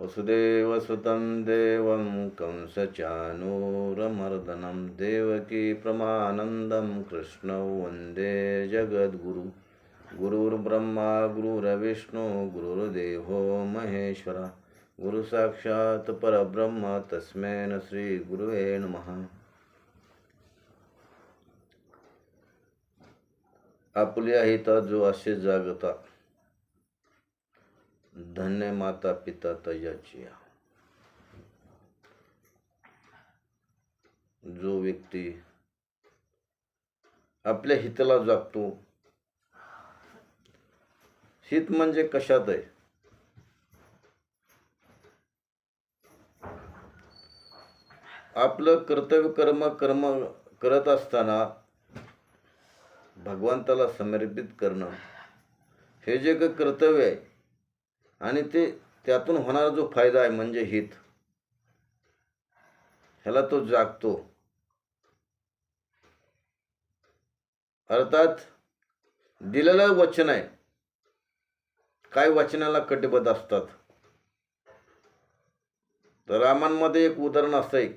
वसुदेवसुतं देवं कंसचानूरमर्दनं देवकी परमानन्दं कृष्णं वन्दे जगद्गुरु। गुरुर्ब्रह्मा गुरुर्विष्णु गुरुर्देवो महेश्वरा गुरुसाक्षात् परब्रह्म तस्मै श्रीगुरुवे नमः। आपल्या हिता जो असे जागता धन्य माता पिता तयाची। जो व्यक्ती आपल्या हिताला जागतो, हित म्हणजे कशात आहे? आपलं कर्तव्य कर्म करत असताना भगवंताला समर्पित करणं हे जे काही कर्तव्य आहे आणि ते त्यातून होणारा जो फायदा आहे म्हणजे हित, ह्याला तो जागतो। अर्थात दिलेलं वचन आहे, काय वचनाला कटिबद्ध असतात। तर रामांमध्ये एक उदाहरण असं आहे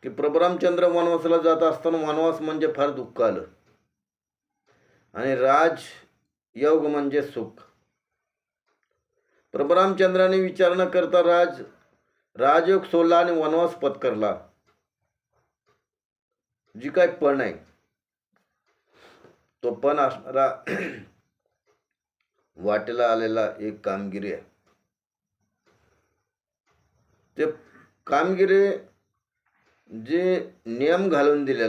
की प्रभुरामचंद्र वनवासाला जात असताना वनवास म्हणजे फार दुःख आलं आणि राजयोग म्हणजे सुख। प्रभुरामचंद्राने विचार न करता राजयोग सोडला आणि वनवास पत्करला। जी काय पण आहे तो पण असणारा वाटेला आलेला एक कामगिरी आहे। ते कामगिरी जे नियम घालून दिलेला